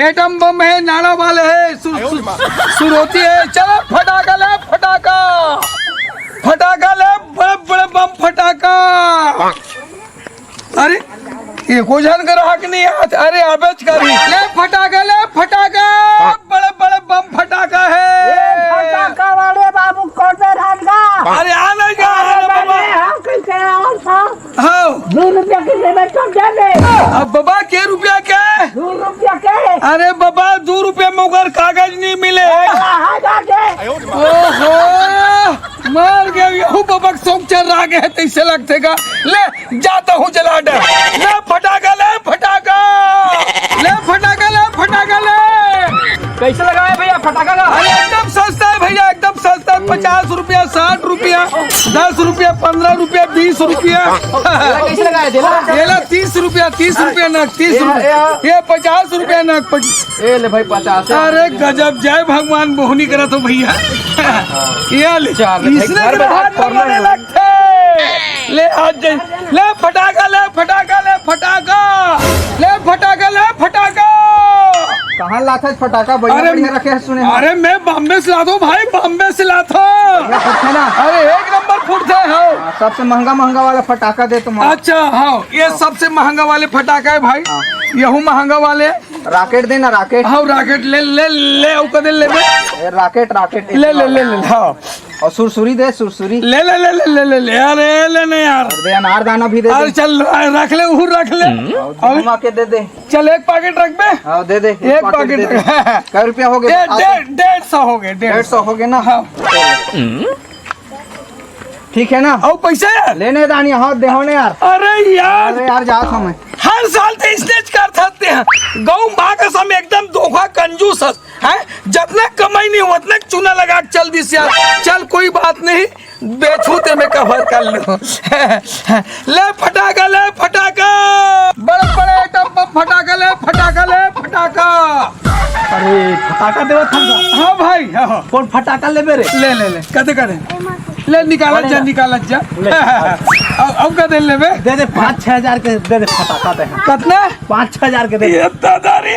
Atom bomb है, नाड़ा वाले है, सुरोती है। चलो फटाका ले, फटाका फटाका ले, बड़े बड़े बम फटाका। अरे ये को जन ग्राहक नहीं है। अरे आबेज करी ले फटाका, ले फटाका, बड़े बड़े बम फटाका है। फटाका वाले बाबू कौन से रात का? अरे आने का बाबा। हाँ 2 रुपया कितने में कम दे? अब बाबा के रुपया के? 2 रुपया के? अरे बाबा 2 रुपया में उगर कागज नहीं मिले। ओहो मार गया यहू बाबा शौक चल रहा है तैसे लगते का। ले जाता हूँ जला दे। ले फटाका, ले फटाका, ले फटाका, ले फटाका ले। कैसे लगाए भैया फटाका का? अरे एकदम सस्ता है भैया, एकदम सस्ता है। 50 रुपया, 60 रुपया, 10 रुपया, 15 रुपया, 20 रुपया। कैसे लगाए थे? ये ला 30 रुपया, 30 रुपया नग, 30 रुपया, ये 50 रुपया नग। ए ले भाई 50। अरे गजब, जय भगवान बोहनी करा तो भैया। ये ले इसने हाथ लगाने लगते। ले आज ले फटाका, ले फटाका, ले फटाका, ले फटाका, ले फटाका। कहाँ लाता है फटाका? बढ़िया बढ़िया रखे हैं सुने। अरे मैं बॉम्बे से लाता हूँ भाई, बॉम्बे से लाता हूँ। ना अरे 1 नंबर फुटते हो। सबसे महंगा वाला फटाका दे तुम। अच्छा हाँ, ये सबसे महंगा वाले फटाका है भाई। यहू महंगा वाले। रॉकेट देना, रॉकेट। हाँ रॉकेट ले ले ले कदे ले रॉकेट रॉकेट ले ले ले ले। हाँ और सुरसुरी दे, सुरसुरी ले ले ले ले ले ले। अरे लेने यार। दे, अनार दाना भी दे अरे चल रख ले, उहर रख ले। घुमा के दे दे। चल 1 पैकेट रख बे। हाँ दे दे, 1 पैकेट। क्या रुपया हो गए? 150 हो गए। 150 हो गए ना? हाँ ठीक है ना? और पैसा यार लेने दानी हाथ दे होने यार। अरे यार जात हूँ मैं। हर साल तो स्नेच कर सकते हैं। गौ माँ का समय एकदम धोखा कंजूस है। जितना कमाई नहीं उतना चूना लगा के चल दी यार। चल कोई बात नहीं, बेचू ते में कवर कर लो। ले फटाका, ले फटाका, बड़े बड़े आइटम बम फटाका, ले फटाका, ले फटाका। अरे फटाका देवा था। हाँ भाई हाँ। कौन फटाका ले मेरे? ले ले ले कदे करे ले निकालत जा, निकालत जा। अब कदे ले बे? दे दे 5-6 हजार के दे दे फटाका दे। कितना? 5-6 हजार के दे। ये दादारी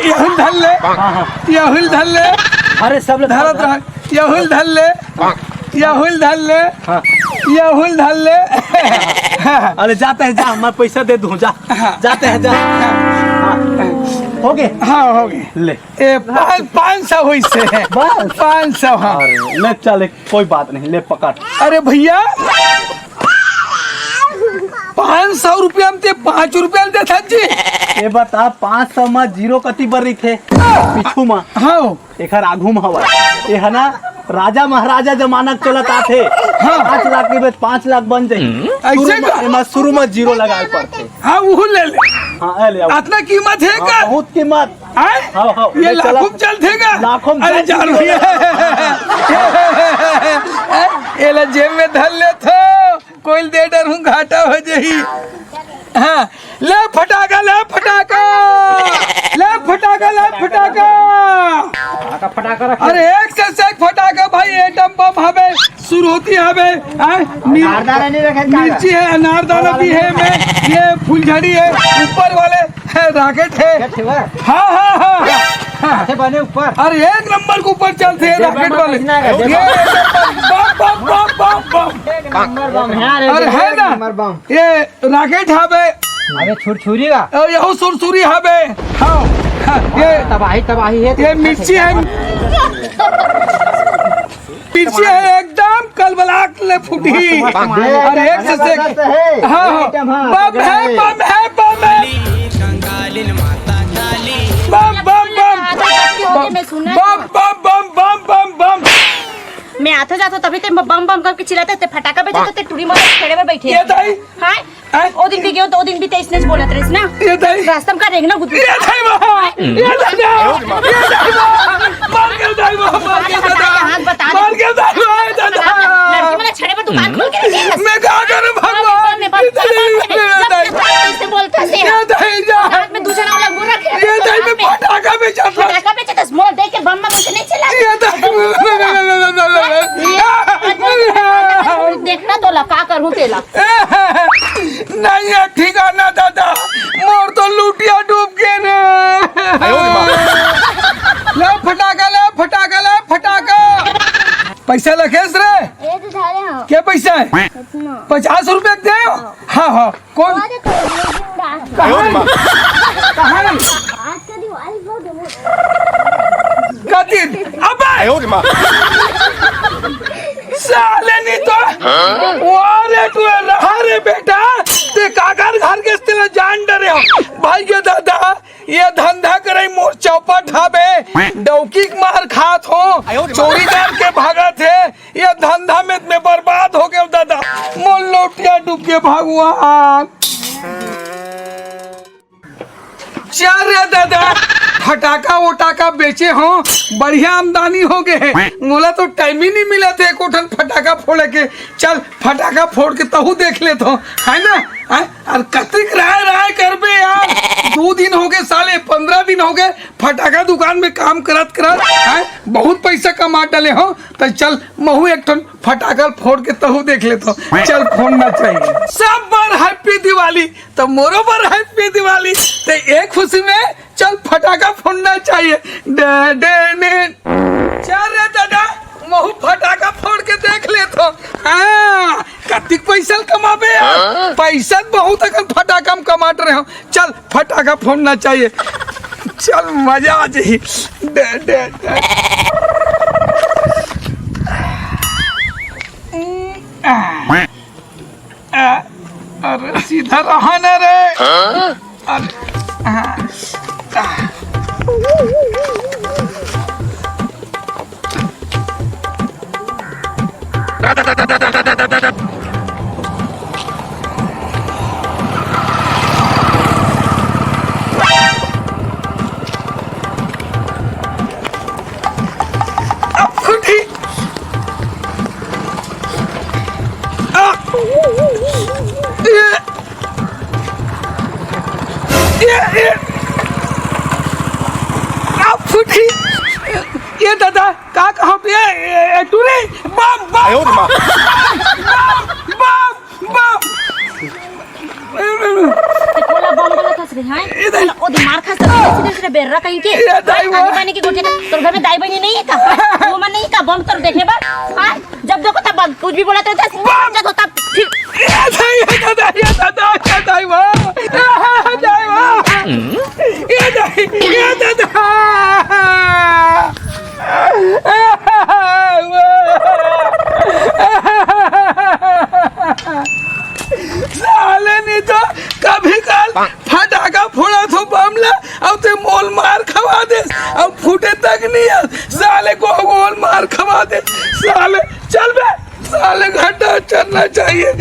यहुल धल ले, यहुल धल ले। अरे सब लोग धरत रह, यहुल धल ले, यहुल धल ले, यहुल धल ले। अरे जाते हैं, जा मैं पैसा दे दूं। जा जाते हैं, जा। हो गए? हाँ हो गए। ले 500 हुई से 500। हाँ ले चल, कोई बात नहीं, ले पकड़। अरे भैया 500 रुपया में 5 रुपया देता जी। ये बता 500 में 0 कति बर रही थे पिछू में। हाँ एक आघू में हवा ये है ना, राजा महाराजा जमाना चलता थे। हाँ 5 लाख के 5 लाख बन जाये। शुरू में 0 लगा पड़ते। हाँ वो ले ले। हाँ ले इतना कीमत है का? बहुत कीमत। हाँ ये लाखों में चलते का? लाखों में। अरे जा ये ला जेब में धर ले तो कोई दे डर हूँ घाटा हो जाही। हाँ ले फटाका, ले फटाका, ले फटाका, ले फटाका, फटाका रख। अरे एक से एक फटाका भाई। एटम बम हवे, सुरोती हवे, मिर्ची है, अनारदाना भी है, में ये फुलझड़ी है, ऊपर वाले है रॉकेट है। हाँ हाँ हाँ बने ऊपर। अरे 1 नंबर के ऊपर चलते हैं रॉकेट वाले। ये बम बम बम बम बम। अरे है ना ये रॉकेट हवे। अरे छुरछुरी का और यहू सुरसुरी हवे। हाँ ये तबाही है। ये मिर्ची है, मिर्ची है एकदम कलबलाक ले फूटी। अरे एक से एक। हाँ बम है, बम है, बम है, बम बम बम बम बम बम बम बम बम। मैं आता जाता तभी ते बम बम करके चिल्लाते थे, फटाका बेचे तो ते टूरी मार खेड़े में बैठे। ये दाई हां ओ दिन भी गयो, 2 दिन भी ते इसने बोला थे ना। ये दाई रास्ता में का रेंगना गुद। ये दाई मां, ये दाई मार के दाई मां, मार के दाई हाथ बता मार के दाई दादा। लड़की वाला छड़े पे दुकान खोल के रखी। मैं क्या करूं भगवान? इससे बोलता से ये दाई जा हाथ में दूसरा वाला गुर रखे। ये दाई में फटाका बेचा था। फटाका बेचे तो स्मॉल देख के बम में नहीं चला। ये दाई देखना तो लका करूं तेला। नहीं है ठिकाना दादा, मोर तो लुटिया डूब गए ना। पैसा लखेस रे ये तो झाले हो क्या पैसा है कितना 50 रुपए दे हाँ हाँ कौन और तो उड़ा कहाँ आज का दिवाली बहुत कतिन अबे साले नहीं तो वारे तू रहा रे बेटा ते काकर घर के तेरा जान डरे हो भाई के दादा ये धंधा करे मोर चौपट हाबे डौकी मार खात हो चोरी करके भागा थे ये धंधा में बर्बाद हो गए दादा मोर लोटिया डूब के भगवान चल रे दादा फटाका वटाका बेचे हो बढ़िया आमदनी हो गए मोला तो टाइम ही नहीं मिला थे कोठन फटाका फोड़े के चल फटाका फोड़ के तहु देख ले तो है ना और कतिक राय करबे यार 2 दिन हो गए साले 15 दिन हो गए फटाका दुकान में काम करत बहुत पैसा कमा डाले हो तो चल महू एक ठन फटाका फोड़ के तहु देख ले तो चल फोड़ना चाहिए सब बार हैप्पी दिवाली तो मोरो बार हैप्पी दिवाली तो एक खुशी में चल फटाका फोड़ना चाहिए चल रे दादा महू फटाका फोड़ के देख ले तो हाँ कतिक पैसा कमाबे यार पैसा बहुत अगर फटाका में कमाते रहे हो चल फटाका फोड़ना चाहिए चल मजा आ जाए अरे सीधा रहा ना रे अरे ये दादा का कहाँ पे टूरे बम बम बम बम कोला बम वाला खस रे हैं ओ दिमाग खस रे बेर्रा कहीं के खाने पानी की गोटे तोर घर में दाई बनी नहीं है का वो मन नहीं का बम कर देखे बा हां जब देखो तब कुछ भी बोला तो जब होता फिर ये दादा दाई वाह ये दादा साले नहीं तो कभी काल फटाका फोड़ा तो बमला अब ते मोल मार खवा दे अब फूटे तक नहीं है साले को गोल मार खवा दे साले चल बे साले घंटा चलना चाहिए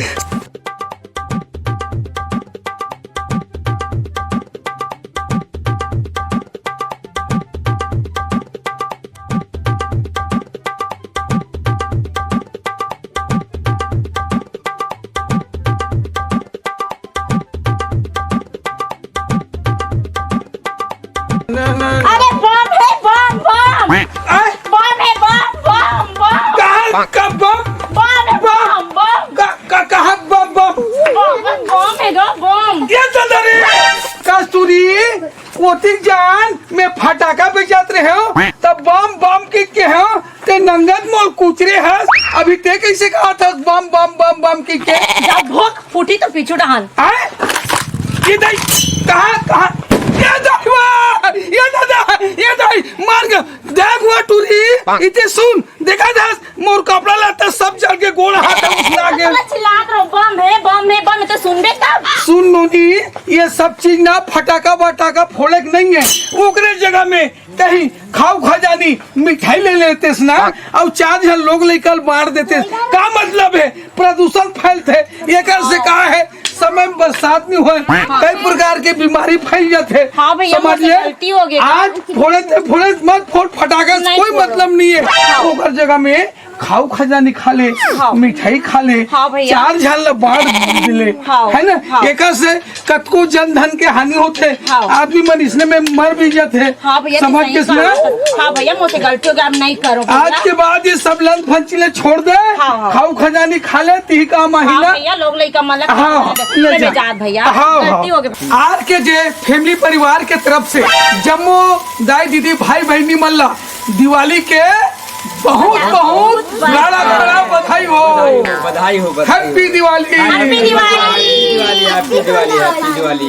अरे बम है बम बम बम है बम बम बम कहाँ का बम बम है बम बम कहाँ बम बम बम है गो बम ये चंदरी कस्तूरी पोती जान में फटाका बेचत रहे हो तब बम बम के हो ते नंगत मोल कुचरे है अभी ते कैसे कहा था बम बम बम बम के जब भोग फूटी तो पीछू डहान आए ये दाई कहाँ ये दाई मार गया देख हुआ टूरी इतने सुन देखा था मोर कपड़ा लाता सब जल के गोड़ हाथ उसला के चिल्लात रहो बम है तो सुन बे तब सुन नोनी ये सब चीज ना फटाका वटाका फोड़े नहीं है ओकरे जगह में कहीं खाओ खजानी मिठाई ले लेते ना और 4 जन लोग लेकर मार देते का मतलब है प्रदूषण फैलते ये से कहा है समय में बरसात नहीं हुआ कई प्रकार के बीमारी फैल जाते गलती हो गई आज फोड़े मत फोड़ फटाखा कोई मतलब नहीं है ओकर जगह में खाओ खजानी खा ले मिठाई खा ले 4 झाल बाढ़ ले है ना एक से कतको जन धन के हानि होते आदमी मन इसने में मर भी जाते समझ के भैया मुझसे गलती हो गई अब नहीं करो आज के बाद ये सब लंच फंचीले छोड़ दे खाओ खजानी खा ले ती का महीना लोग लइका मतलब भैया गलती हो गई आज के जे फैमिली परिवार के तरफ से जम्मो दाई दीदी भाई बहनी मल्ला दिवाली के बहुत बहुत बड़ा बड़ा बधाई हो। बधाई हो happy Diwali. Happy Diwali. Happy Diwali happy Diwali happy Diwali.